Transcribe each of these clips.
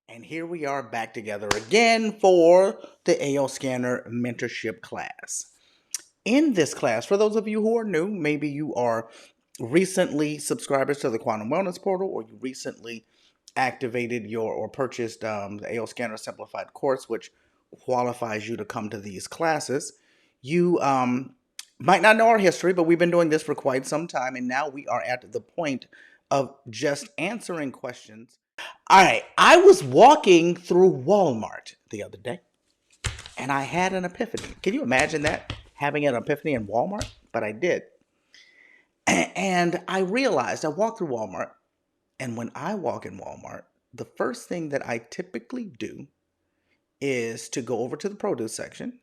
And here we are back together again for the AO Scanner mentorship class. In this class, for those of you who are new, maybe you are recently subscribers to the Quantum Wellness Portal, or you recently activated your or purchased the AO Scanner Simplified course, which qualifies you to come to these classes. You might not know our history, but we've been doing this for quite some time, and now we are at the point of just answering questions. All right, I was walking through Walmart the other day and I had an epiphany. Can you imagine that? Having an epiphany in Walmart? But I did. And I realized I walked through Walmart, and when I walk in Walmart, the first thing that I typically do is to go over to the produce section.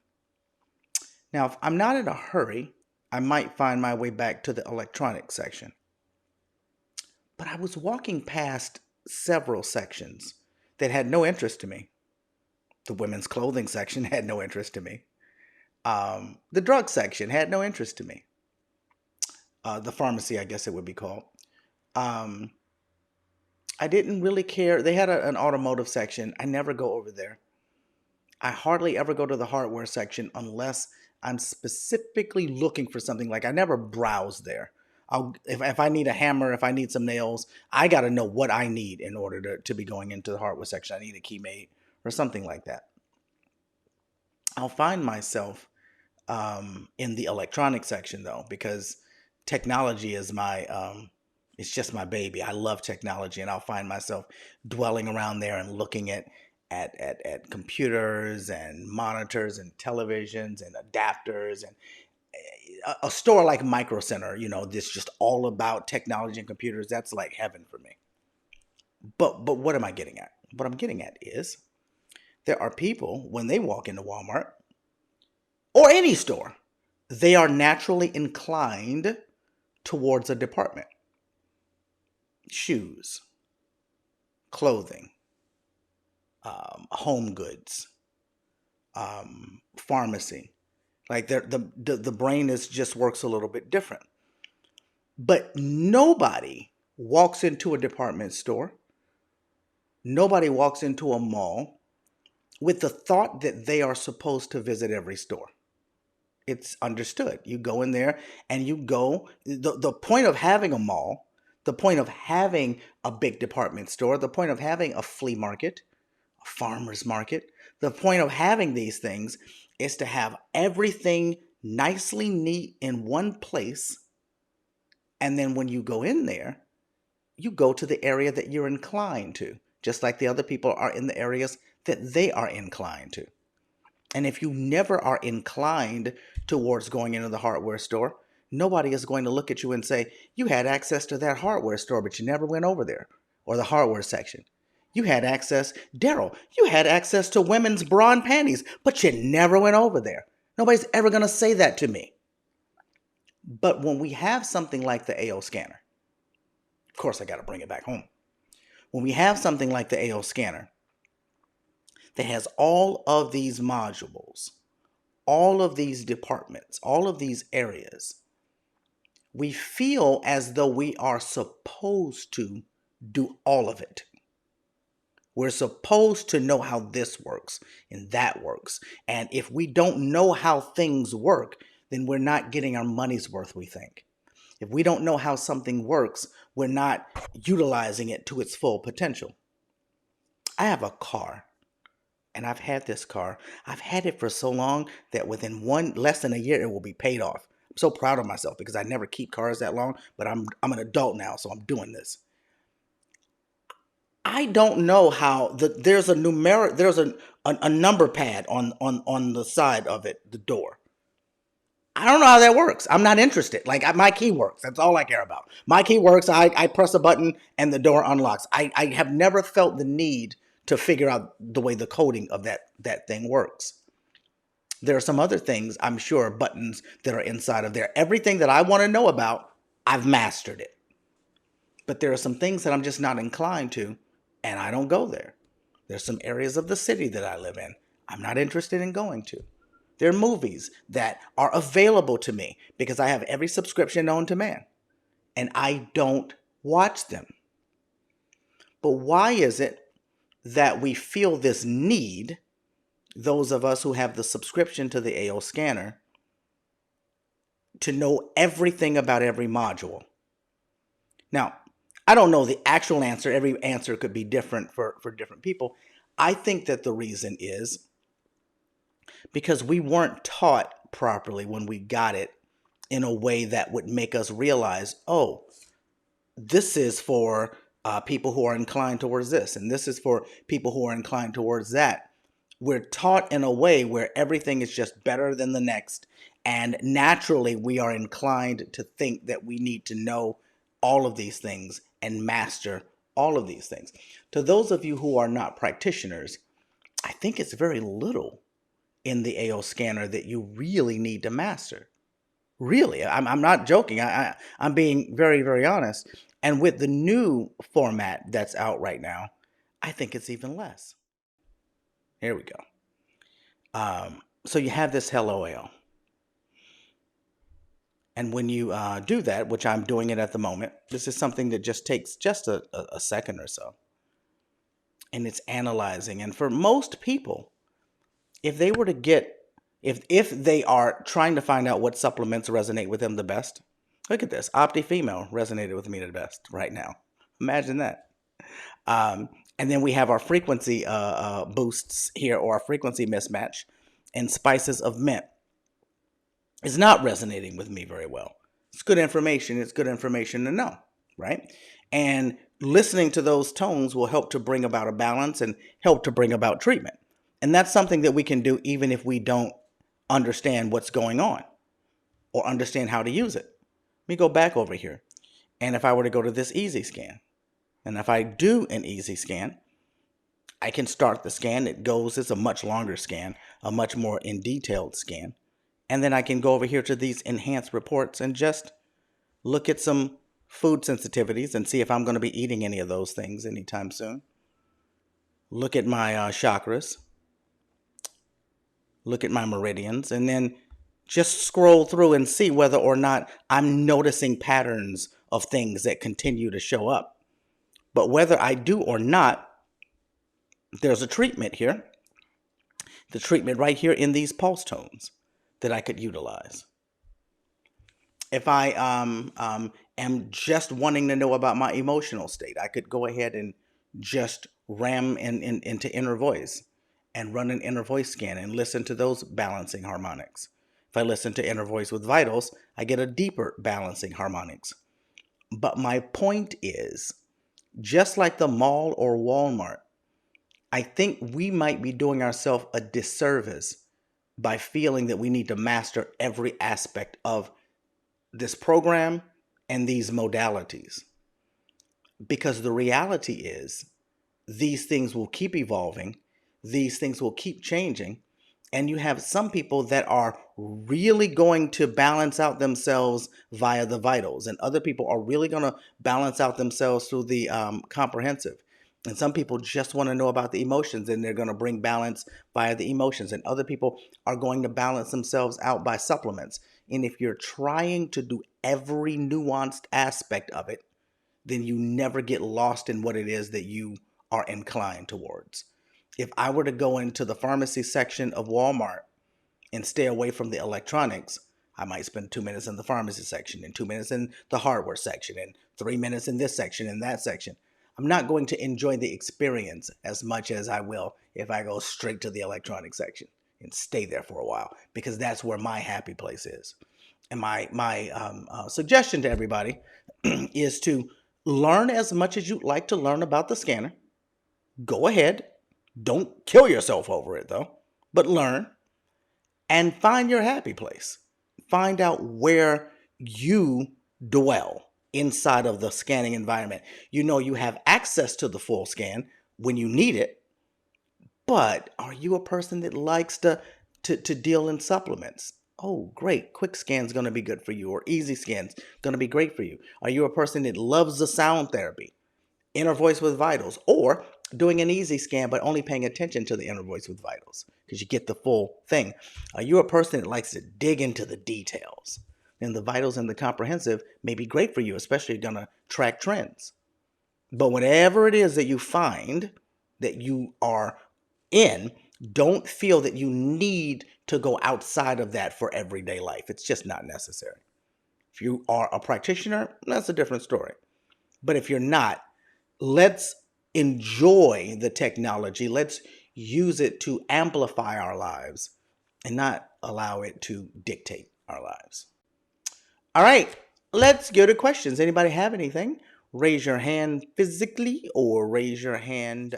Now, if I'm not in a hurry, I might find my way back to the electronics section. But I was walking past several sections that had no interest to me. The women's clothing section had no interest to me. The drug section had no interest to me. The pharmacy, I guess it would be called. Um, I didn't really care. They had an automotive section. I never go over there. I hardly ever go to the hardware section unless I'm specifically looking for something. Like I never browse there. If I need a hammer, if I need some nails, I got to know what I need in order to be going into the hardware section. I need a keymate or something like that. I'll find myself in the electronic section though, because technology is it's just my baby. I love technology, and I'll find myself dwelling around there and looking at computers and monitors and televisions and adapters and a store like Micro Center, this just all about technology and computers. That's like heaven for me. But what am I getting at? What I'm getting at is there are people when they walk into Walmart or any store, they are naturally inclined towards a department. Shoes, clothing, home goods, pharmacy. Like the brain just works a little bit different. But nobody walks into a department store. Nobody walks into a mall with the thought that they are supposed to visit every store. It's understood. You go in there and the point of having a mall, the point of having a big department store, the point of having a flea market, a farmer's market, the point of having these things is to have everything nicely neat in one place. And then when you go in there, you go to the area that you're inclined to, just like the other people are in the areas that they are inclined to. And if you never are inclined towards going into the hardware store, nobody is going to look at you and say, you had access to that hardware store, but you never went over there, or the hardware section. You had access, Daryl, you had access to women's bra and panties, but you never went over there. Nobody's ever going to say that to me. But when we have something like the AO scanner, of course I got to bring it back home. When we have something like the AO scanner that has all of these modules, all of these departments, all of these areas, we feel as though we are supposed to do all of it. We're supposed to know how this works and that works. And if we don't know how things work, then we're not getting our money's worth, we think. If we don't know how something works, we're not utilizing it to its full potential. I have a car, and I've had this car. I've had it for so long that within less than a year, it will be paid off. I'm so proud of myself because I never keep cars that long, but I'm an adult now, so I'm doing this. I don't know how there's a number pad on the side of it, the door. I don't know how that works. I'm not interested. Like my key works. That's all I care about. My key works. I press a button and the door unlocks. I have never felt the need to figure out the way the coding of that thing works. There are some other things, I'm sure, buttons that are inside of there. Everything that I want to know about, I've mastered it. But there are some things that I'm just not inclined to, and I don't go there. There's some areas of the city that I live in I'm not interested in going to. There are movies that are available to me because I have every subscription known to man, and I don't watch them. But why is it that we feel this need, those of us who have the subscription to the AO scanner, to know everything about every module. Now, I don't know the actual answer. Every answer could be different for different people. I think that the reason is because we weren't taught properly when we got it in a way that would make us realize, oh, this is for people who are inclined towards this, and this is for people who are inclined towards that. We're taught in a way where everything is just better than the next, and naturally we are inclined to think that we need to know all of these things and master all of these things. To those of you who are not practitioners, I think it's very little in the AO scanner that you really need to master. Really, I'm not joking. I'm being very, very honest. And with the new format that's out right now, I think it's even less. Here we go. So you have this Hello AO. And when you do that, which I'm doing it at the moment, this is something that just takes just a second or so. And it's analyzing. And for most people, if they were to get, if they are trying to find out what supplements resonate with them the best, look at this. Opti Female resonated with me the best right now. Imagine that. And then we have our frequency boosts here, or our frequency mismatch, and Spices of Mint is not resonating with me very well. It's good information. It's good information to know, right? And listening to those tones will help to bring about a balance and help to bring about treatment. And that's something that we can do even if we don't understand what's going on or understand how to use it. Let me go back over here. And if I were to go to this easy scan, and if I do an easy scan, I can start the scan. It's a much longer scan, a much more in detailed scan. And then I can go over here to these enhanced reports and just look at some food sensitivities and see if I'm going to be eating any of those things anytime soon. Look at my chakras. Look at my meridians, and then just scroll through and see whether or not I'm noticing patterns of things that continue to show up. But whether I do or not, there's a treatment here. The treatment right here in these pulse tones that I could utilize. If I am just wanting to know about my emotional state, I could go ahead and just ram into inner voice and run an inner voice scan and listen to those balancing harmonics. If I listen to inner voice with vitals, I get a deeper balancing harmonics. But my point is, just like the mall or Walmart, I think we might be doing ourselves a disservice by feeling that we need to master every aspect of this program and these modalities. Because the reality is, these things will keep evolving, these things will keep changing, and you have some people that are really going to balance out themselves via the vitals, and other people are really going to balance out themselves through the comprehensive. And some people just want to know about the emotions, and they're going to bring balance via the emotions. And other people are going to balance themselves out by supplements. And if you're trying to do every nuanced aspect of it, then you never get lost in what it is that you are inclined towards. If I were to go into the pharmacy section of Walmart and stay away from the electronics, I might spend 2 minutes in the pharmacy section and 2 minutes in the hardware section and 3 minutes in this section and that section. I'm not going to enjoy the experience as much as I will if I go straight to the electronic section and stay there for a while, because that's where my happy place is. And my suggestion to everybody is to learn as much as you'd like to learn about the scanner. Go ahead. Don't kill yourself over it, though, but learn and find your happy place. Find out where you dwell inside of the scanning environment. You know you have access to the full scan when you need it, but are you a person that likes to deal in supplements? Oh, great. Quick scan's going to be good for you, or easy scan's going to be great for you. Are you a person that loves the sound therapy, inner voice with vitals, or doing an easy scan but only paying attention to the inner voice with vitals because you get the full thing? Are you a person that likes to dig into the details? Then the vitals and the comprehensive may be great for you, especially if you're going to track trends. But whatever it is that you find that you are in, don't feel that you need to go outside of that for everyday life. It's just not necessary. If you are a practitioner, that's a different story. But if you're not, let's enjoy the technology. Let's use it to amplify our lives and not allow it to dictate our lives. All right, let's go to questions. Anybody have anything? Raise your hand physically or raise your hand